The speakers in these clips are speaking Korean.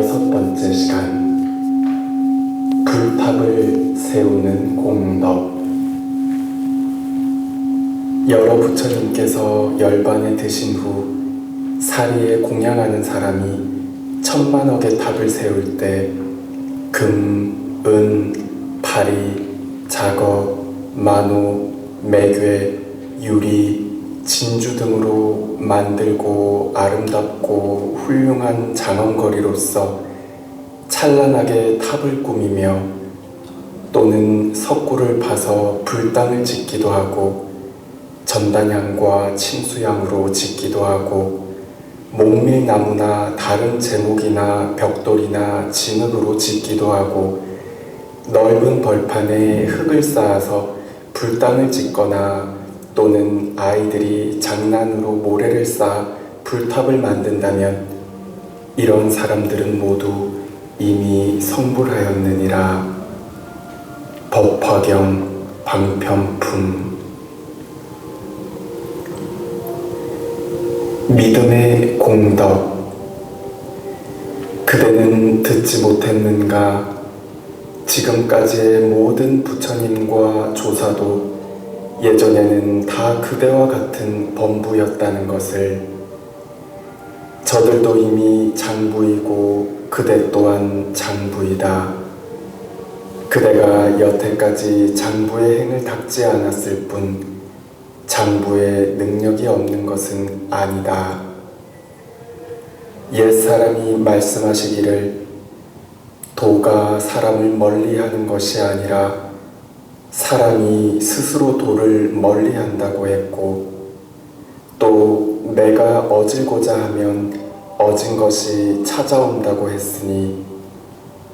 16번째 시간, 불탑을 세우는 공덕. 여러 부처님께서 열반에 드신 후 사리에 공양하는 사람이 천만억의 탑을 세울 때 금, 은, 파리, 자거, 만호, 매괴, 유리, 진주 등으로 만들고 아름답고 훌륭한 장엄거리로서 찬란하게 탑을 꾸미며 또는 석굴을 파서 불당을 짓기도 하고 전단향과 침수향으로 짓기도 하고 목밀나무나 다른 제목이나 벽돌이나 진흙으로 짓기도 하고 넓은 벌판에 흙을 쌓아서 불당을 짓거나 또는 아이들이 장난으로 모래를 쌓아 불탑을 만든다면 이런 사람들은 모두 이미 성불하였느니라. 법화경 방편품. 믿음의 공덕. 그대는 듣지 못했는가? 지금까지의 모든 부처님과 조사도 예전에는 다 그대와 같은 범부였다는 것을. 저들도 이미 장부이고 그대 또한 장부이다. 그대가 여태까지 장부의 행을 닦지 않았을 뿐 장부의 능력이 없는 것은 아니다. 옛사람이 말씀하시기를 도가 사람을 멀리하는 것이 아니라 사람이 스스로 도를 멀리한다고 했고, 또 내가 얻으고자 하면 얻은 것이 찾아온다고 했으니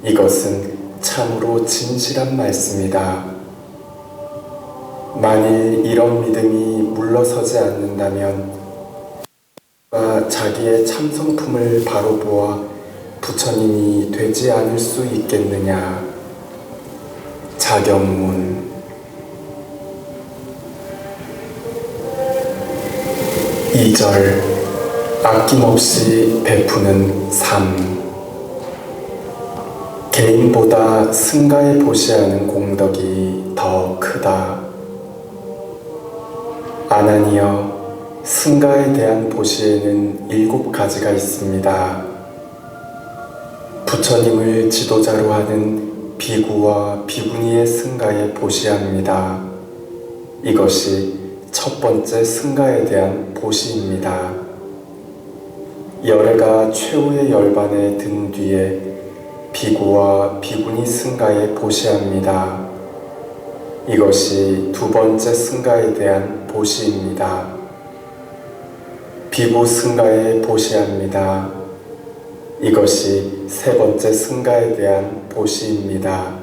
이것은 참으로 진실한 말씀이다. 만일 이런 믿음이 물러서지 않는다면 자기의 참성품을 바로 보아 부처님이 되지 않을 수 있겠느냐. 자경문. 이 절 아낌없이 베푸는 삶. 개인보다 승가에 보시하는 공덕이 더 크다. 아나니여, 승가에 대한 보시에는 7가지가 있습니다. 부처님을 지도자로 하는 비구와 비구니의 승가에 보시합니다. 이것이 첫 번째 승가에 대한 보시입니다. 열애가 최후의 열반에 든 뒤에 비구와 비구니 승가에 보시합니다. 이것이 두 번째 승가에 대한 보시입니다. 비구 승가에 보시합니다. 이것이 세 번째 승가에 대한 보시입니다.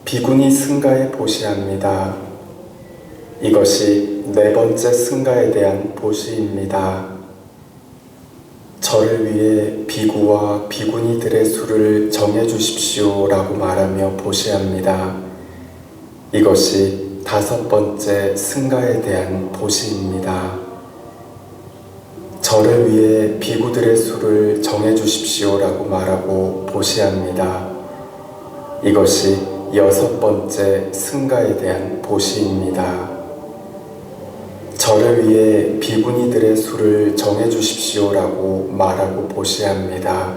비구니 승가에 보시합니다. 이것이 네 번째 승가에 대한 보시입니다. 저를 위해 비구와 비구니들의 수를 정해주십시오 라고 말하며 보시합니다. 이것이 다섯 번째 승가에 대한 보시입니다. 저를 위해 비구들의 수를 정해주십시오 라고 말하고 보시합니다. 이것이 여섯 번째 승가에 대한 보시입니다. 저를 위해 비구니들의 수를 정해주십시오 라고 말하고 보시합니다.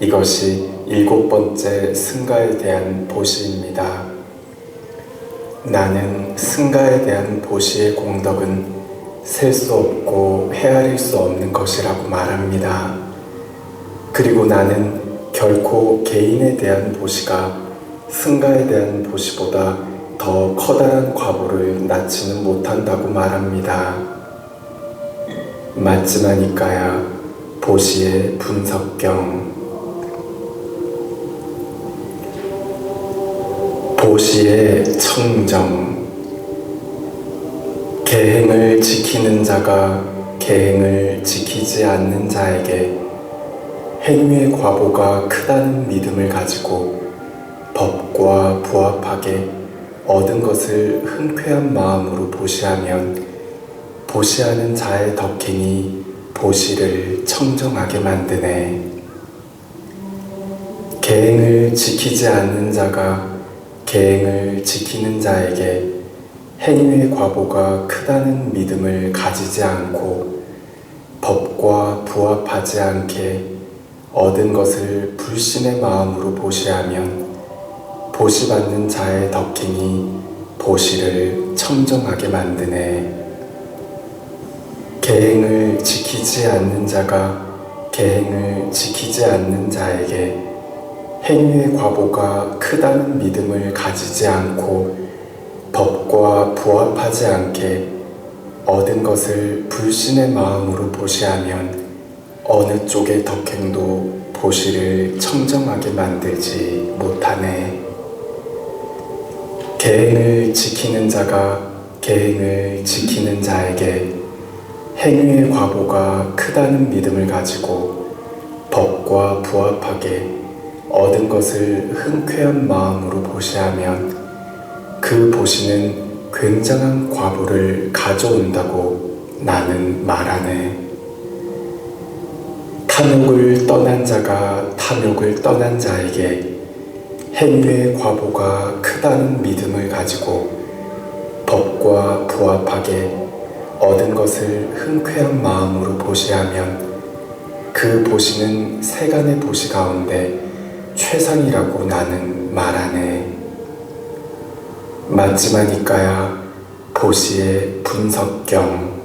이것이 일곱 번째 승가에 대한 보시입니다. 나는 승가에 대한 보시의 공덕은 셀 수 없고 헤아릴 수 없는 것이라고 말합니다. 그리고 나는 결코 개인에 대한 보시가 승가에 대한 보시보다 더 커다란 과보를 낳지는 못한다고 말합니다. 맞지마니까야 보시의 분석경. 보시의 청정. 계행을 지키는 자가 계행을 지키지 않는 자에게 행위의 과보가 크다는 믿음을 가지고 법과 부합하게 얻은 것을 흔쾌한 마음으로 보시하면 보시하는 자의 덕행이 보시를 청정하게 만드네. 계행을 지키지 않는 자가 계행을 지키는 자에게 행위의 과보가 크다는 믿음을 가지지 않고 법과 부합하지 않게 얻은 것을 불신의 마음으로 보시하면 보시받는 자의 덕행이 보시를 청정하게 만드네. 계행을 지키지 않는 자가 계행을 지키지 않는 자에게 행위의 과보가 크다는 믿음을 가지지 않고 법과 부합하지 않게 얻은 것을 불신의 마음으로 보시하면 어느 쪽의 덕행도 보시를 청정하게 만들지 못하네. 계행을 지키는 자가 계행을 지키는 자에게 행위의 과보가 크다는 믿음을 가지고 법과 부합하게 얻은 것을 흔쾌한 마음으로 보시하면 그 보시는 굉장한 과보를 가져온다고 나는 말하네. 탐욕을 떠난 자가 탐욕을 떠난 자에게 행위의 과보가 크다는 믿음을 가지고 법과 부합하게 얻은 것을 흔쾌한 마음으로 보시하면 그 보시는 세간의 보시 가운데 최상이라고 나는 말하네. 맞지마니까야 보시의 분석경.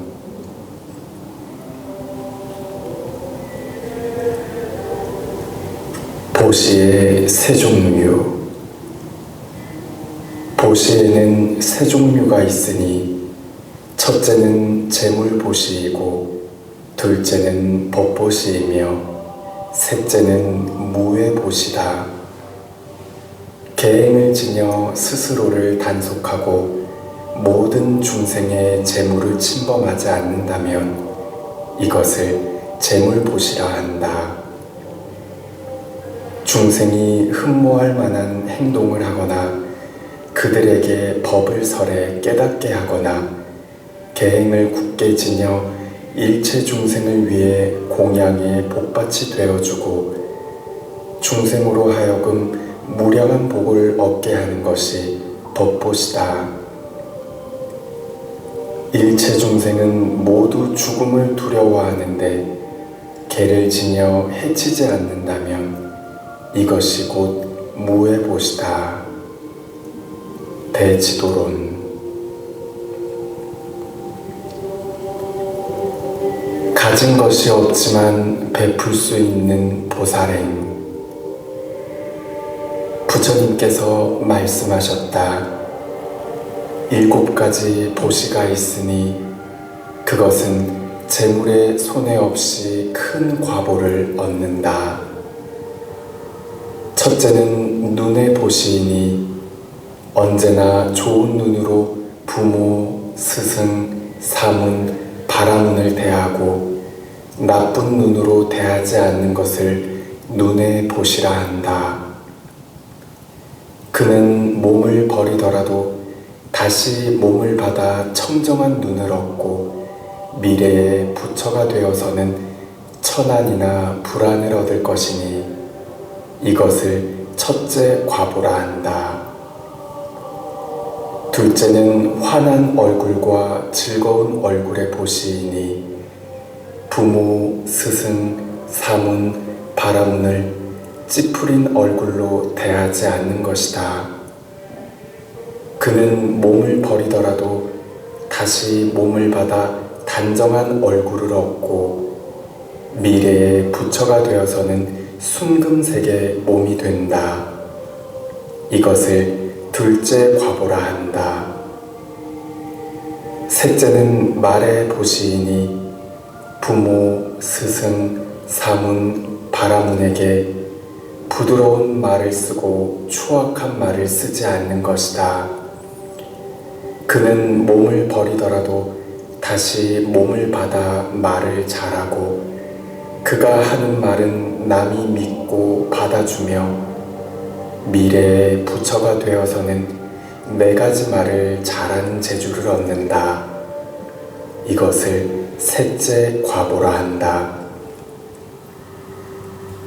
보시의 세 종류. 보시에는 세 종류가 있으니 첫째는 재물보시이고 둘째는 법보시이며 셋째는 무외보시다. 계행을 지녀 스스로를 단속하고 모든 중생의 재물을 침범하지 않는다면 이것을 재물보시라 한다. 중생이 흠모할 만한 행동을 하거나 그들에게 법을 설해 깨닫게 하거나 계행을 굳게 지녀 일체 중생을 위해 공양의 복밭이 되어주고 중생으로 하여금 무량한 복을 얻게 하는 것이 법보시다. 일체 중생은 모두 죽음을 두려워하는데 계를 지녀 해치지 않는다면 이것이 곧 무외보시다. 대지도론. 가진 것이 없지만 베풀 수 있는 보살행. 부처님께서 말씀하셨다. 7가지 보시가 있으니 그것은 재물에 손해 없이 큰 과보를 얻는다. 첫째는 눈의 보시이니 언제나 좋은 눈으로 부모, 스승, 사문, 바라문을 대하고 나쁜 눈으로 대하지 않는 것을 눈의 보시라 한다. 그는 몸을 버리더라도 다시 몸을 받아 청정한 눈을 얻고 미래의 부처가 되어서는 천안이나 불안을 얻을 것이니 이것을 첫째 과보라 한다. 둘째는 환한 얼굴과 즐거운 얼굴의 보시이니 부모, 스승, 사문, 바라문을 찌푸린 얼굴로 대하지 않는 것이다. 그는 몸을 버리더라도 다시 몸을 받아 단정한 얼굴을 얻고 미래의 부처가 되어서는 순금색의 몸이 된다. 이것을 둘째 과보라 한다. 셋째는 말의 보시이니 부모, 스승, 사문, 바라문에게 부드러운 말을 쓰고 추악한 말을 쓰지 않는 것이다. 그는 몸을 버리더라도 다시 몸을 받아 말을 잘하고 그가 하는 말은 남이 믿고 받아주며 미래의 부처가 되어서는 4가지 말을 잘하는 재주를 얻는다. 이것을 셋째 과보라 한다.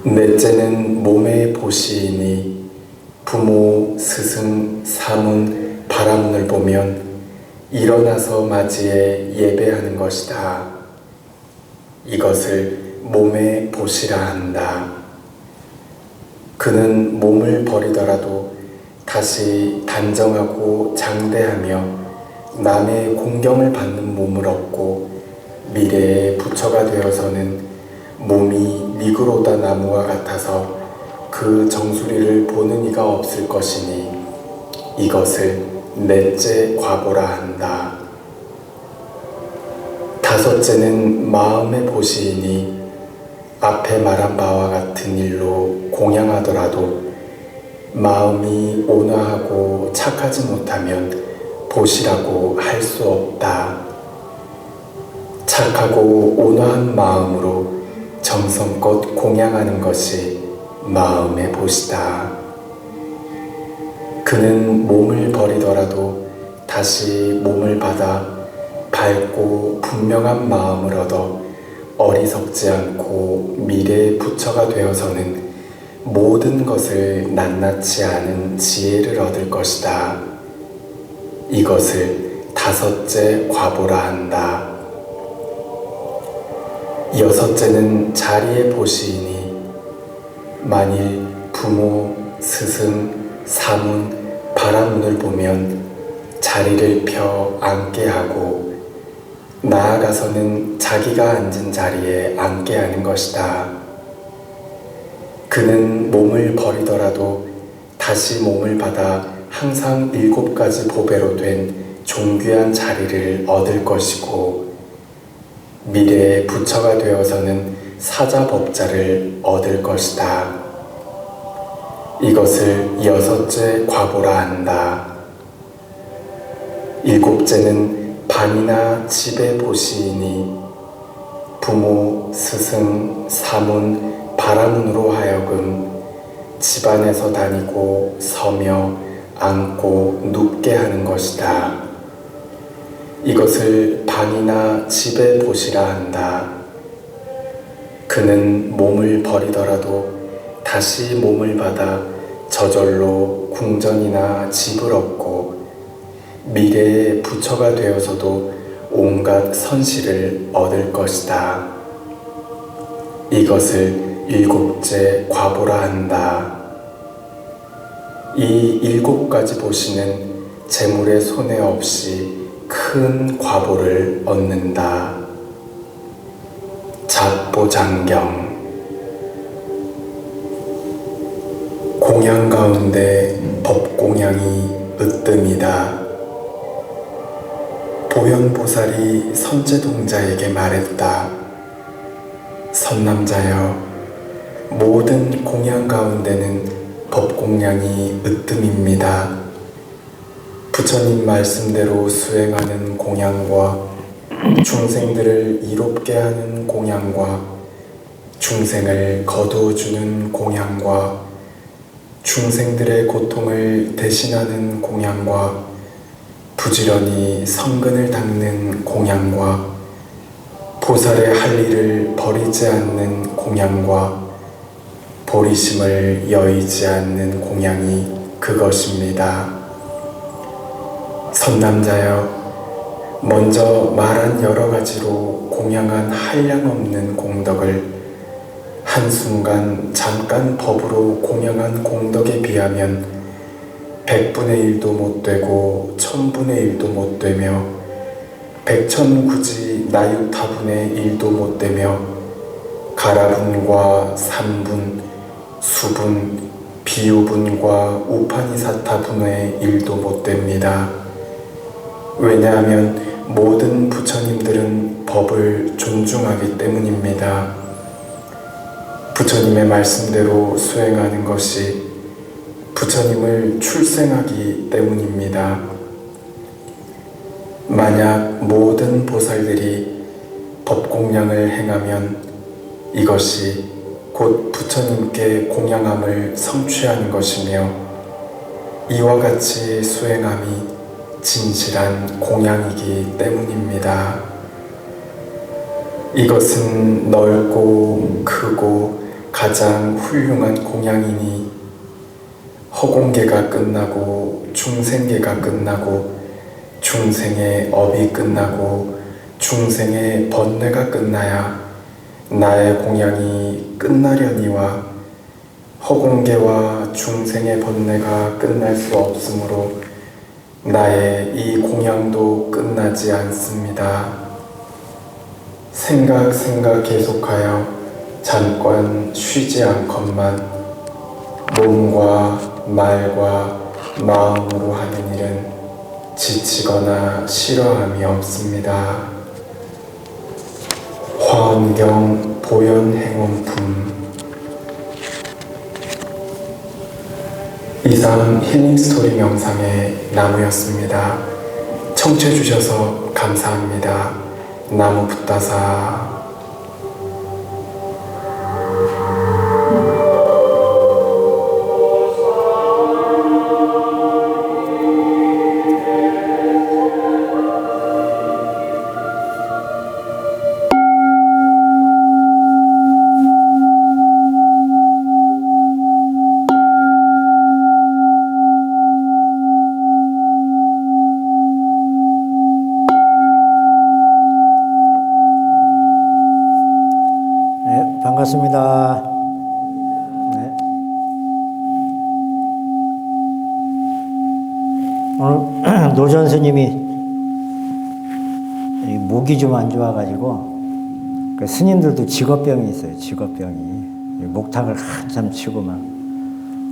넷째는 몸의 보시이니 부모, 스승, 사문, 바라문을 보면 일어나서 맞이해 예배하는 것이다. 이것을 몸의 보시라 한다. 그는 몸을 버리더라도 다시 단정하고 장대하며 남의 공경을 받는 몸을 얻고 미래의 부처가 되어서는 몸이 미그로다 나무와 같아서 그 정수리를 보는 이가 없을 것이니 이것을 넷째 과보라 한다. 다섯째는 마음의 보시이니 앞에 말한 바와 같은 일로 공양하더라도 마음이 온화하고 착하지 못하면 보시라고 할 수 없다. 착하고 온화한 마음으로 정성껏 공양하는 것이 마음의 보시다. 그는 몸을 버리더라도 다시 몸을 받아 밝고 분명한 마음을 얻어 어리석지 않고 미래의 부처가 되어서는 모든 것을 낱낱이 아는 지혜를 얻을 것이다. 이것을 다섯째 과보라 한다. 여섯째는 자리의 보시이니 만일 부모, 스승, 사문, 바라문을 보면 자리를 펴 앉게 하고 나아가서는 자기가 앉은 자리에 앉게 하는 것이다. 그는 몸을 버리더라도 다시 몸을 받아 항상 7가지 보배로 된 존귀한 자리를 얻을 것이고 미래의 부처가 되어서는 사자법자를 얻을 것이다. 이것을 여섯째 과보라 한다. 일곱째는 반이나 집의 보시이니 부모, 스승, 사문, 바라문으로 하여금 집안에서 다니고 서며 앉고 눕게 하는 것이다. 이것을 방이나 집에 보시라 한다. 그는 몸을 버리더라도 다시 몸을 받아 저절로 궁전이나 집을 얻고 미래의 부처가 되어서도 온갖 선실을 얻을 것이다. 이것을 7째 과보라 한다. 이 7가지 보시는 재물의 손해 없이 큰 과보를 얻는다. 잡보장경. 공양 가운데 법공양이 으뜸이다. 보현보살이 선제동자에게 말했다. 선남자여, 모든 공양 가운데는 법공양이 으뜸입니다. 부처님 말씀대로 수행하는 공양과 중생들을 이롭게 하는 공양과 중생을 거두어주는 공양과 중생들의 고통을 대신하는 공양과 부지런히 성근을 닦는 공양과 보살의 할 일을 버리지 않는 공양과 보리심을 여의지 않는 공양이 그것입니다. 선남자여, 먼저 말한 여러 가지로 공양한 한량없는 공덕을 한순간 잠깐 법으로 공양한 공덕에 비하면 100분의 1도 못 되고 1000분의 1도 못 되며 백천구지 나유타분의 1도 못 되며 가라분과 삼분, 수분, 비유분과 우파니사타분의 1도 못 됩니다. 왜냐하면 모든 부처님들은 법을 존중하기 때문입니다. 부처님의 말씀대로 수행하는 것이 부처님을 출생하기 때문입니다. 만약 모든 보살들이 법공양을 행하면 이것이 곧 부처님께 공양함을 성취하는 것이며 이와 같이 수행함이 진실한 공양이기 때문입니다. 이것은 넓고 크고 가장 훌륭한 공양이니 허공계가 끝나고 중생계가 끝나고 중생의 업이 끝나고 중생의 번뇌가 끝나야 나의 공양이 끝나려니와 허공계와 중생의 번뇌가 끝날 수 없으므로 나의 이 공양도 끝나지 않습니다. 생각 계속하여 잠깐 쉬지 않건만 몸과 말과 마음으로 하는 일은 지치거나 싫어함이 없습니다. 화엄경 보현행원품. 이상 힐링스토리 명상의 나무였습니다. 청취해주셔서 감사합니다. 나무 붓다사. 반갑습니다. 네. 오늘 노전 스님이 목이 좀 안 좋아가지고 그 스님들도 직업병이 있어요. 직업병이 목탁을 한참 치고 막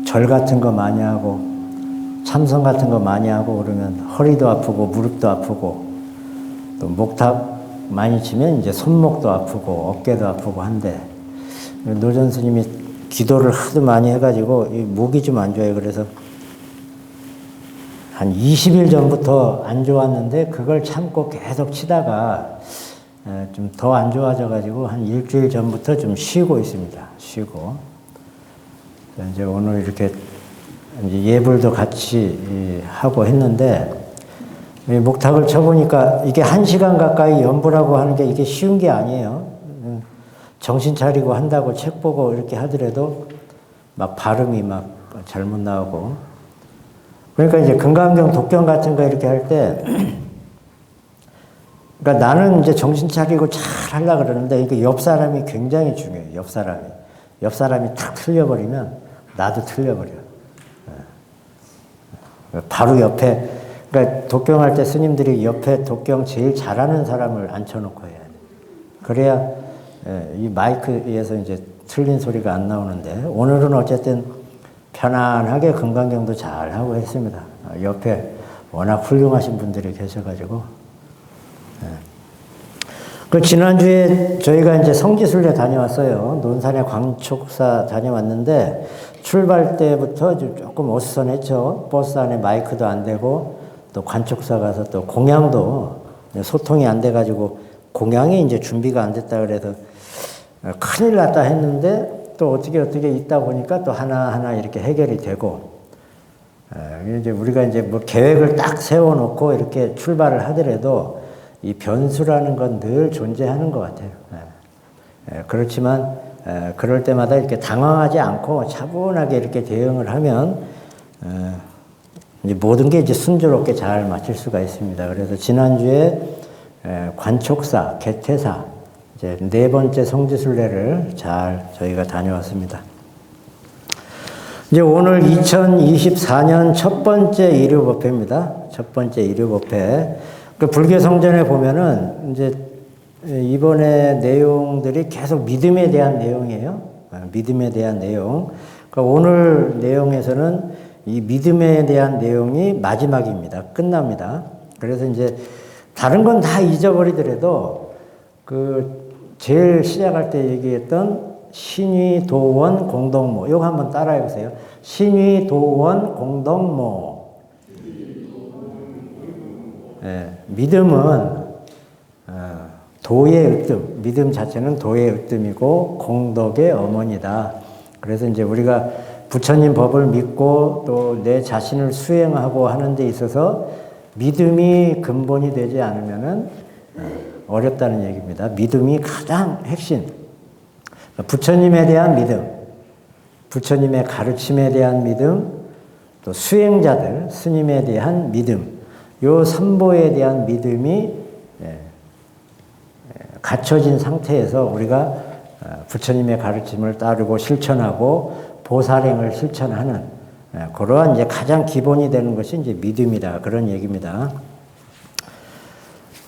절 같은 거 많이 하고 참선 같은 거 많이 하고 그러면 허리도 아프고 무릎도 아프고 또 목탁 많이 치면 이제 손목도 아프고 어깨도 아프고 한데 노전 스님이 기도를 하도 많이 해가지고 목이 좀 안 좋아요. 그래서 한 20일 전부터 안 좋았는데 그걸 참고 계속 치다가 좀 더 안 좋아져가지고 한 일주일 전부터 좀 쉬고 있습니다. 쉬고 이제 오늘 이렇게 이제 예불도 같이 하고 했는데 목탁을 쳐보니까 이게 1시간 가까이 연불하고 하는 게 이게 쉬운 게 아니에요. 정신 차리고 한다고 책 보고 이렇게 하더라도 막 발음이 막 잘못 나오고. 그러니까 이제 금강경 독경 같은 거 이렇게 할 때, 그러니까 나는 이제 정신 차리고 잘 하려고 그러는데, 이게 옆 사람이 굉장히 중요해요. 옆 사람이. 옆 사람이 탁 틀려버리면 나도 틀려버려. 바로 옆에, 그러니까 독경할 때 스님들이 옆에 독경 제일 잘하는 사람을 앉혀놓고 해야 돼. 그래야 이 마이크에서 이제 틀린 소리가 안 나오는데 오늘은 어쨌든 편안하게 금강경도 잘 하고 했습니다. 옆에 워낙 훌륭하신 분들이 계셔가지고. 그 지난주에 저희가 이제 성지순례 다녀왔어요. 논산의 광촉사 다녀왔는데 출발 때부터 조금 어수선했죠. 버스 안에 마이크도 안 되고 또 관촉사 가서 또 공양도 소통이 안 돼가지고 공양이 이제 준비가 안 됐다 그래서 큰일 났다 했는데 또 어떻게 있다 보니까 또 하나하나 이렇게 해결이 되고 이제 우리가 이제 뭐 계획을 딱 세워놓고 이렇게 출발을 하더라도 이 변수라는 건 늘 존재하는 것 같아요. 그렇지만 그럴 때마다 이렇게 당황하지 않고 차분하게 이렇게 대응을 하면 이제 모든 게 이제 순조롭게 잘 마칠 수가 있습니다. 그래서 지난주에 관촉사, 개퇴사 이제 4번째 성지순례를 잘 저희가 다녀왔습니다. 이제 오늘 2024년 첫 번째 일요법회입니다. 첫 번째 일요법회. 그 불교 성전에 보면은 이제 이번에 내용들이 계속 믿음에 대한 내용이에요. 믿음에 대한 내용. 그러니까 오늘 내용에서는 이 믿음에 대한 내용이 마지막입니다. 끝납니다. 그래서 이제 다른 건 다 잊어버리더라도 그 제일 시작할 때 얘기했던 신의 도원 공동모 이거 한번 따라해 보세요. 신의 도원 공동모. 믿음은 도의 으뜸, 믿음 자체는 도의 으뜸이고 공덕의 어머니다. 그래서 이제 우리가 부처님 법을 믿고 또 내 자신을 수행하고 하는 데 있어서 믿음이 근본이 되지 않으면은 어렵다는 얘기입니다. 믿음이 가장 핵심. 부처님에 대한 믿음, 부처님의 가르침에 대한 믿음, 또 수행자들, 스님에 대한 믿음, 요 삼보에 대한 믿음이 갖춰진 상태에서 우리가 부처님의 가르침을 따르고 실천하고 보살행을 실천하는 그러한 이제 가장 기본이 되는 것이 이제 믿음이다. 그런 얘기입니다.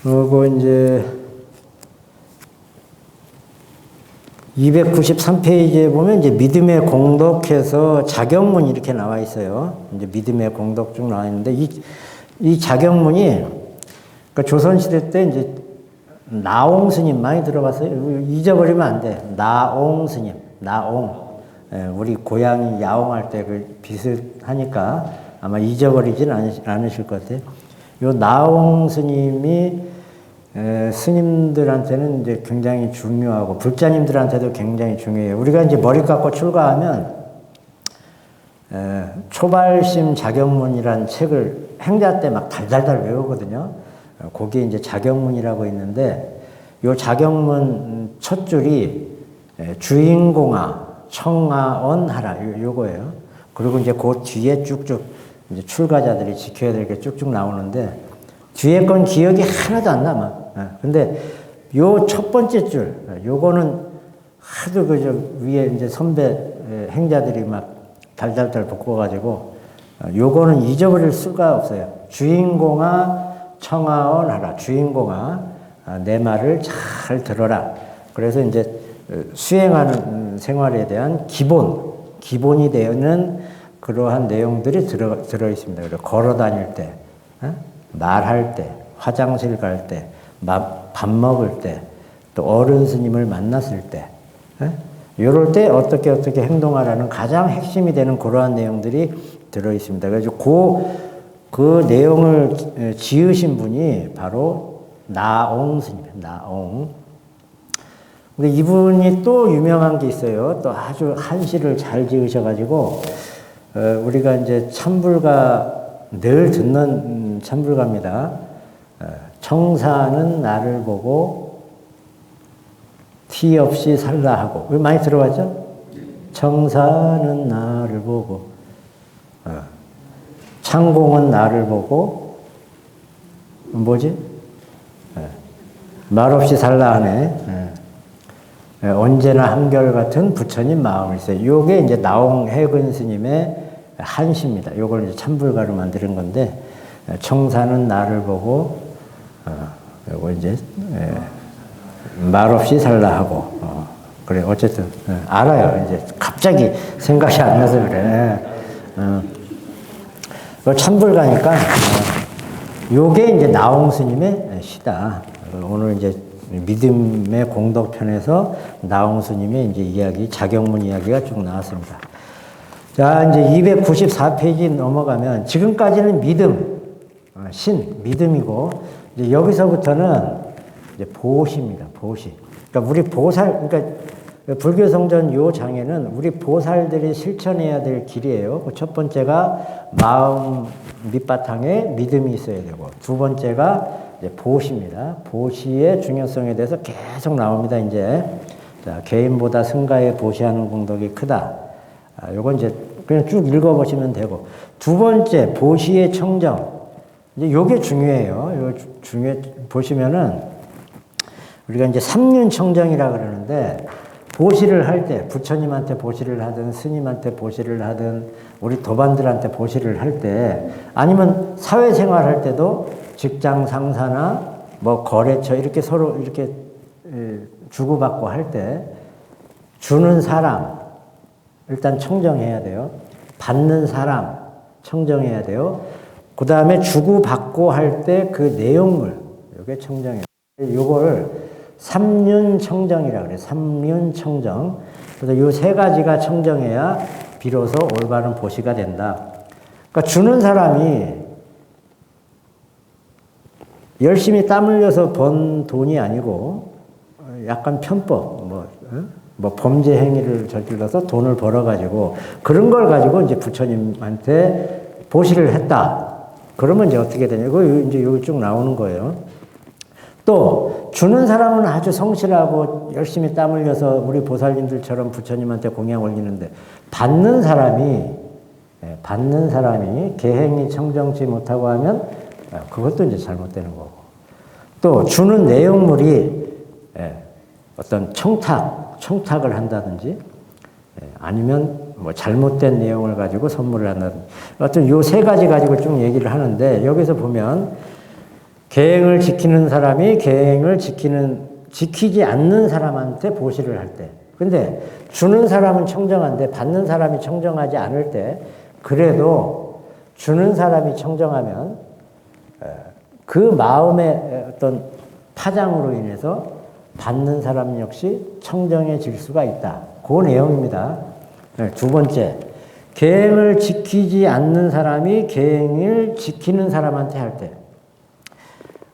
그리고 이제 293페이지에 보면 이제 믿음의 공덕해서 자경문 이렇게 나와 있어요. 이제 믿음의 공덕 쭉 나와 있는데 이 자경문이 그러니까 조선시대 때 이제 나옹 스님 많이 들어봤어요? 잊어버리면 안 돼. 나옹 스님, 나옹. 우리 고향이 야옹할 때 그 비슷하니까 아마 잊어버리진 않으실 것 같아요. 요 나옹 스님이 스님들한테는 이제 굉장히 중요하고 불자님들한테도 굉장히 중요해요. 우리가 이제 머리 깎고 출가하면 초발심 자경문이라는 책을 행자 때 막 달달달 외우거든요. 거기에 이제 자경문이라고 있는데 요 자경문 첫 줄이 주인공아 청아언하라 요거예요. 그리고 이제 그 뒤에 쭉쭉 이제 출가자들이 지켜야 될 게 쭉쭉 나오는데 뒤에 건 기억이 하나도 안 남아. 근데 요 첫 번째 줄 요거는 하도 그저 위에 이제 선배 행자들이 막 달달달 볶아가지고 요거는 잊어버릴 수가 없어요. 주인공아 청아언하라. 주인공아 내 말을 잘 들어라. 그래서 이제 수행하는 생활에 대한 기본이 되는 그러한 내용들이 들어 있습니다. 그리고 걸어 다닐 때, 말할 때, 화장실 갈 때, 밥 먹을 때, 또 어른 스님을 만났을 때, 이럴 때 어떻게 행동하라는 가장 핵심이 되는 그러한 내용들이 들어 있습니다. 그래서 그 내용을 지으신 분이 바로 나옹 스님이에요. 나옹. 근데 이분이 또 유명한 게 있어요. 또 아주 한시를 잘 지으셔가지고 우리가 이제 참불가 늘 듣는 참불가입니다. 청사는 나를 보고 티 없이 살라 하고 많이 들어봤죠? 청사는 나를 보고 창공은 나를 보고 뭐지? 말없이 살라 하네. 언제나 한결같은 부처님 마음을 있어요. 요게 이제 나옹해근 스님의 한시입니다. 요걸 이제 참불가로 만드는 건데, 청사는 나를 보고, 요거 이제, 말없이 살라 하고, 그래, 어쨌든, 알아요. 이제 갑자기 생각이 안 나서 그래. 참불가니까, 요게 이제 나옹 스님의 시다. 오늘 이제 믿음의 공덕편에서 나옹 스님의 이제 이야기, 자경문 이야기가 쭉 나왔습니다. 자, 이제 294페이지 넘어가면 지금까지는 믿음, 믿음이고, 이제 여기서부터는 이제 보시입니다. 보시. 그러니까 우리 보살, 그러니까 불교 성전 요 장에는 우리 보살들이 실천해야 될 길이에요. 첫 번째가 마음 밑바탕에 믿음이 있어야 되고, 두 번째가 이제 보시입니다. 보시의 중요성에 대해서 계속 나옵니다. 이제 자, 개인보다 승가에 보시하는 공덕이 크다. 요건 이제 그냥 쭉 읽어보시면 되고, 두 번째 보시의 청정. 이제 요게 중요해요. 요 보시면은 우리가 이제 삼륜 청정이라 그러는데 보시를 할 때 부처님한테 보시를 하든 스님한테 보시를 하든 우리 도반들한테 보시를 할 때 아니면 사회생활 할 때도 직장 상사나 뭐 거래처 이렇게 서로 이렇게 주고받고 할 때 주는 사람 일단 청정해야 돼요. 받는 사람 청정해야 돼요. 그 다음에 주고받고 할 때 그 내용물 이게 청정해요. 요걸 삼륜 청정이라 그래요. 삼륜 청정. 그래서 요 세 가지가 청정해야 비로소 올바른 보시가 된다. 그러니까 주는 사람이 열심히 땀 흘려서 번 돈이 아니고 약간 편법, 뭐 범죄 행위를 저질러서 돈을 벌어가지고 그런 걸 가지고 이제 부처님한테 보시를 했다. 그러면 이제 어떻게 되냐? 이거 이제 여기 쭉 나오는 거예요. 또 주는 사람은 아주 성실하고 열심히 땀 흘려서 우리 보살님들처럼 부처님한테 공양 올리는데 받는 사람이 계행이 청정치 못하고 하면 그것도 이제 잘못되는 거고 또 주는 내용물이 어떤 청탁을 한다든지 아니면 뭐 잘못된 내용을 가지고 선물을 한다든지 어떤 요 세 가지 가지고 쭉 얘기를 하는데 여기서 보면 계행을 지키는 사람이 계행을 지키지 않는 사람한테 보시를 할 때 근데 주는 사람은 청정한데 받는 사람이 청정하지 않을 때 그래도 주는 사람이 청정하면 그 마음의 어떤 파장으로 인해서 받는 사람 역시 청정해질 수가 있다. 그 내용입니다. 두 번째, 계행을 지키지 않는 사람이 계행을 지키는 사람한테 할 때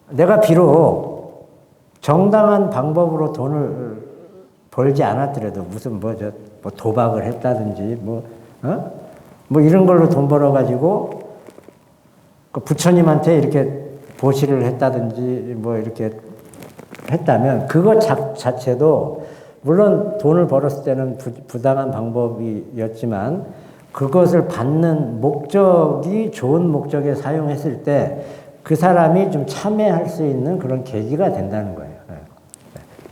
내가 비록 정당한 방법으로 돈을 벌지 않았더라도 무슨 뭐 도박을 했다든지 뭐 이런 걸로 돈 벌어가지고 그 부처님한테 이렇게 보시를 했다든지 뭐 이렇게 했다면 그것 자체도 물론 돈을 벌었을 때는 부당한 방법이었지만 그것을 받는 목적이 좋은 목적에 사용했을 때 그 사람이 좀 참회할 수 있는 그런 계기가 된다는 거예요.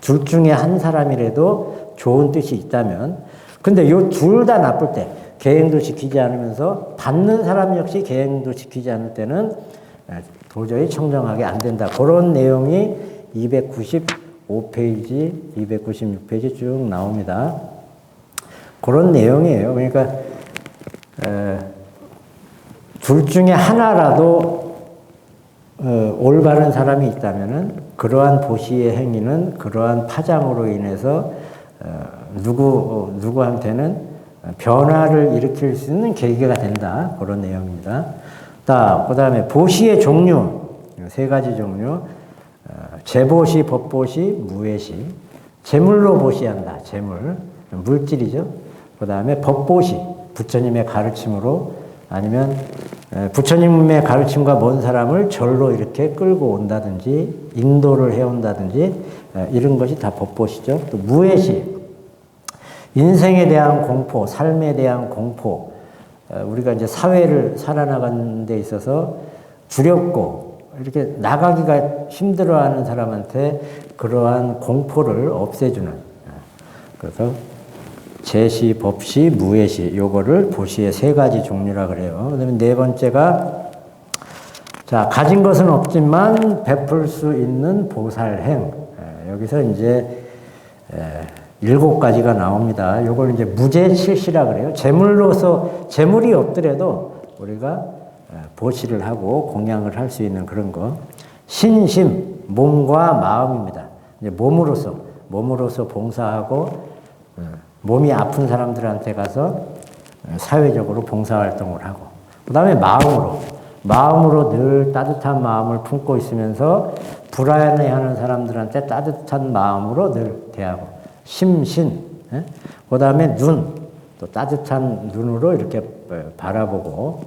둘 중에 한 사람이라도 좋은 뜻이 있다면 근데 요 둘 다 나쁠 때 계행도 지키지 않으면서 받는 사람 역시 계행도 지키지 않을 때는 도저히 청정하게 안 된다. 그런 내용이 295페이지, 296페이지 쭉 나옵니다. 그런 내용이에요. 그러니까 둘 중에 하나라도 올바른 사람이 있다면은 그러한 보시의 행위는 그러한 파장으로 인해서 누구한테는 변화를 일으킬 수 있는 계기가 된다. 그런 내용입니다. 그 다음에 보시의 종류, 세 가지 종류. 재보시, 법보시, 무예시. 재물로 보시한다. 재물. 물질이죠. 그 다음에 법보시. 부처님의 가르침으로 아니면 부처님의 가르침과 먼 사람을 절로 이렇게 끌고 온다든지 인도를 해온다든지 이런 것이 다 법보시죠. 또 무예시. 인생에 대한 공포, 삶에 대한 공포. 우리가 이제 사회를 살아나가는 데 있어서 두렵고 이렇게 나가기가 힘들어하는 사람한테 그러한 공포를 없애주는. 그래서 재시, 법시, 무예시 요거를 보시의 세 가지 종류라 그래요. 그다음에 네 번째가 자 가진 것은 없지만 베풀 수 있는 보살행. 여기서 이제 7가지가 나옵니다. 요걸 이제 무재칠시라 그래요. 재물이 없더라도 우리가 보시를 하고 공양을 할 수 있는 그런 거. 신심, 몸과 마음입니다. 이제 몸으로서 봉사하고 몸이 아픈 사람들한테 가서 사회적으로 봉사활동을 하고 그 다음에 마음으로 늘 따뜻한 마음을 품고 있으면서 불안해하는 사람들한테 따뜻한 마음으로 늘 대하고 심신 그 다음에 또 따뜻한 눈으로 이렇게 바라보고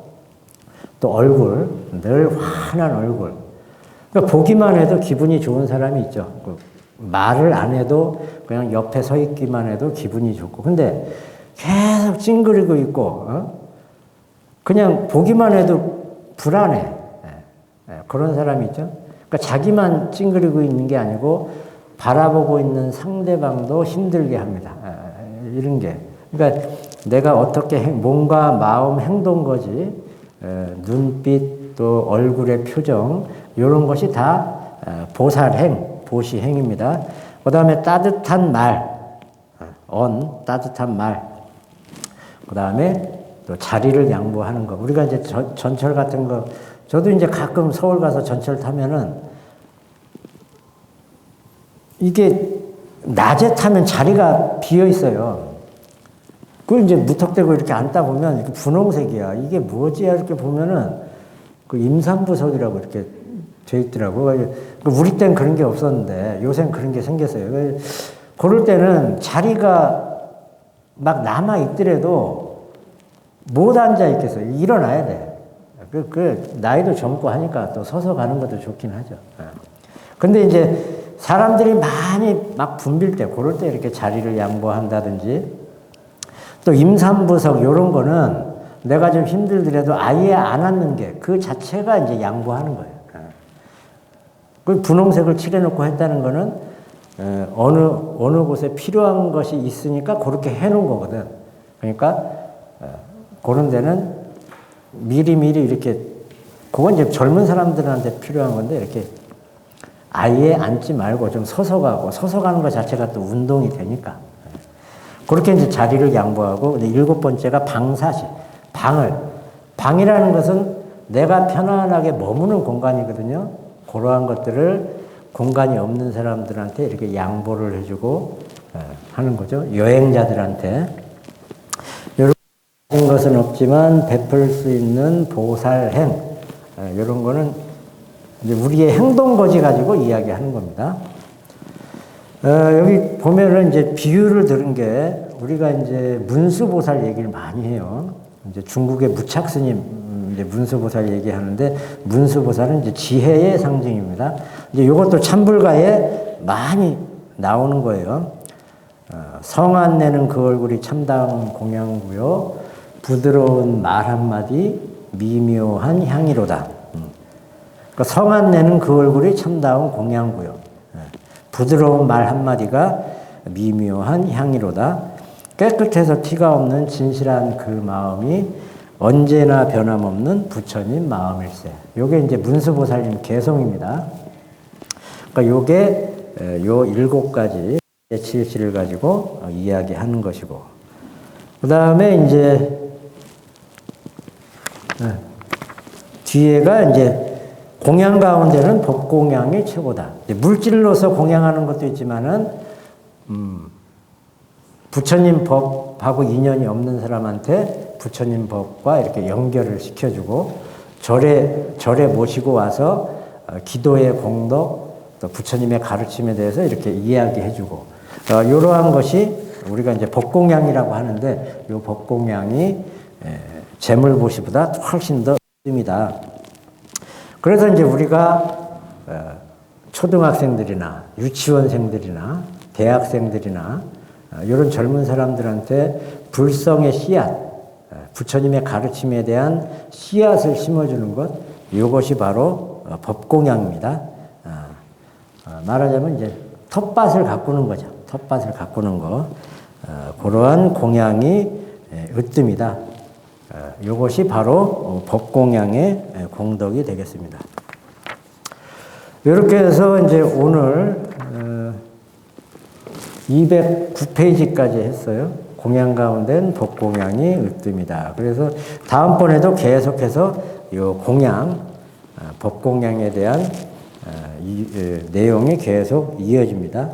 또 얼굴 늘 환한 얼굴 그러니까 보기만 해도 기분이 좋은 사람이 있죠. 말을 안 해도 그냥 옆에 서 있기만 해도 기분이 좋고 근데 계속 찡그리고 있고 그냥 보기만 해도 불안해. 그런 사람이 있죠. 그러니까 자기만 찡그리고 있는 게 아니고 바라보고 있는 상대방도 힘들게 합니다. 이런 게 그러니까 내가 어떻게 몸과 마음 행동 거지 눈빛 또 얼굴의 표정 이런 것이 다 보살행 보시행입니다. 그 다음에 따뜻한 말, 따뜻한 말. 그 다음에 또 자리를 양보하는 거. 우리가 이제 전철 같은 거, 저도 이제 가끔 서울 가서 전철 타면은 이게 낮에 타면 자리가 비어 있어요. 그걸 이제 무턱대고 이렇게 앉다 보면 분홍색이야. 이게 뭐지? 이렇게 보면은 그 임산부석이라고 이렇게 돼 있더라고. 우리 땐 그런 게 없었는데 요새는 그런 게 생겼어요. 그럴 때는 자리가 막 남아 있더라도 못 앉아 있겠어요. 일어나야 돼. 나이도 젊고 하니까 또 서서 가는 것도 좋긴 하죠. 근데 이제 사람들이 많이 막 붐빌 때, 그럴 때 이렇게 자리를 양보한다든지, 또 임산부석 이런 거는 내가 좀 힘들더라도 아예 안 앉는 게 그 자체가 이제 양보하는 거예요. 그 분홍색을 칠해놓고 했다는 거는 어느 곳에 필요한 것이 있으니까 그렇게 해놓은 거거든. 그러니까 그런 데는 미리미리 이렇게, 그건 이제 젊은 사람들한테 필요한 건데, 이렇게 아예 앉지 말고 좀 서서 가고, 서서 가는 것 자체가 또 운동이 되니까. 그렇게 이제 자리를 양보하고, 근데 7번째가 방사시. 방이라는 것은 내가 편안하게 머무는 공간이거든요. 그러한 것들을 공간이 없는 사람들한테 이렇게 양보를 해주고 하는 거죠. 여행자들한테. 이런 것은 없지만 베풀 수 있는 보살행. 이런 거는 이제 우리의 행동거지 가지고 이야기하는 겁니다. 여기 보면은 이제 비유를 들은 게, 우리가 이제 문수보살 얘기를 많이 해요. 이제 중국의 무착스님 이제 문수보살 얘기하는데, 문수보살은 이제 지혜의 상징입니다. 이제 이것도 참불가에 많이 나오는 거예요. 성안 내는 그 얼굴이 참다운 공양구요, 부드러운 말 한마디 미묘한 향이로다. 그러니까 성안 내는 그 얼굴이 참다운 공양구요, 부드러운 말 한마디가 미묘한 향이로다. 깨끗해서 티가 없는 진실한 그 마음이 언제나 변함없는 부처님 마음일세. 요게 이제 문수보살님 개성입니다. 그러니까 요게 요 7가지 칠시를 가지고 이야기하는 것이고, 그 다음에 이제 뒤에가 이제 공양 가운데는 법공양이 최고다. 물질로서 공양하는 것도 있지만은 부처님 법하고 인연이 없는 사람한테 부처님 법과 이렇게 연결을 시켜주고, 절에 모시고 와서 기도의 공덕, 또 부처님의 가르침에 대해서 이렇게 이야기해주고, 이러한 것이 우리가 이제 법공양이라고 하는데, 이 법공양이 재물보시보다 훨씬 더 듭니다. 그래서 이제 우리가 초등학생들이나 유치원생들이나 대학생들이나 이런 젊은 사람들한테 불성의 씨앗, 부처님의 가르침에 대한 씨앗을 심어주는 것, 이것이 바로 법공양입니다. 말하자면 이제 텃밭을 가꾸는 거죠. 텃밭을 가꾸는 거. 그러한 공양이 으뜸이다. 이것이 바로 법공양의 공덕이 되겠습니다. 이렇게 해서 이제 오늘 209페이지까지 했어요. 공양 가운데는 법공양이 으뜸이다. 그래서 다음번에도 계속해서 이 공양, 법공양에 대한 내용이 계속 이어집니다.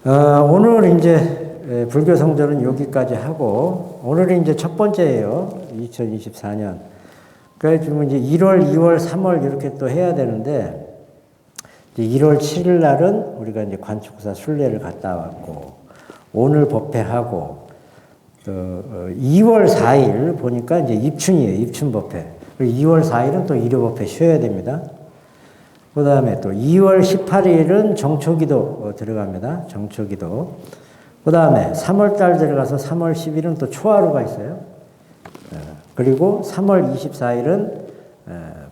오늘 이제 불교 성전은 여기까지 하고, 오늘이 이제 첫 번째예요. 2024년. 그래서 지금 이제 1월, 2월, 3월 이렇게 또 해야 되는데, 1월 7일 날은 우리가 이제 관축사 순례를 갔다 왔고, 오늘 법회하고, 또 2월 4일 보니까 이제 입춘이에요. 입춘 법회. 그리고 2월 4일은 또 일요 법회 쉬어야 됩니다. 그 다음에 또 2월 18일은 정초기도 들어갑니다. 정초기도. 그 다음에 3월 달 들어가서 3월 10일은 또 초하루가 있어요. 그리고 3월 24일은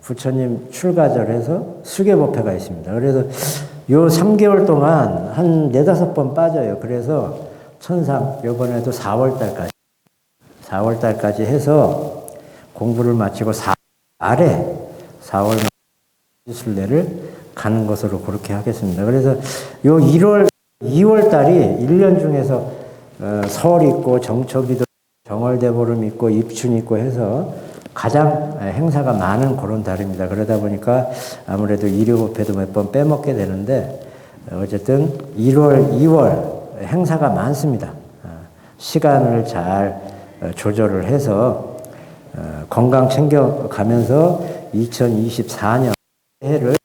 부처님 출가절에서 수계법회가 있습니다. 그래서 요 3개월 동안 한 4-5번 빠져요. 그래서 천상 요번에도 4월 달까지 해서 공부를 마치고 4월에 4월 순례를 가는 것으로 그렇게 하겠습니다. 그래서 요 2월 달이 1년 중에서 설 있고 정초기도 정월대보름 있고 입춘 있고 해서 가장 행사가 많은 그런 달입니다. 그러다 보니까 아무래도 일요법회도 몇 번 빼먹게 되는데, 어쨌든 1월, 2월 행사가 많습니다. 시간을 잘 조절을 해서 건강 챙겨가면서 2024년 해를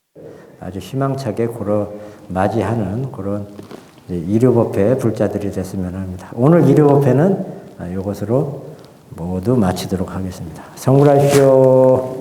아주 희망차게 맞이하는 그런 일요법회 불자들이 됐으면 합니다. 오늘 일요법회는 이것으로 모두 마치도록 하겠습니다. 성불하십시오.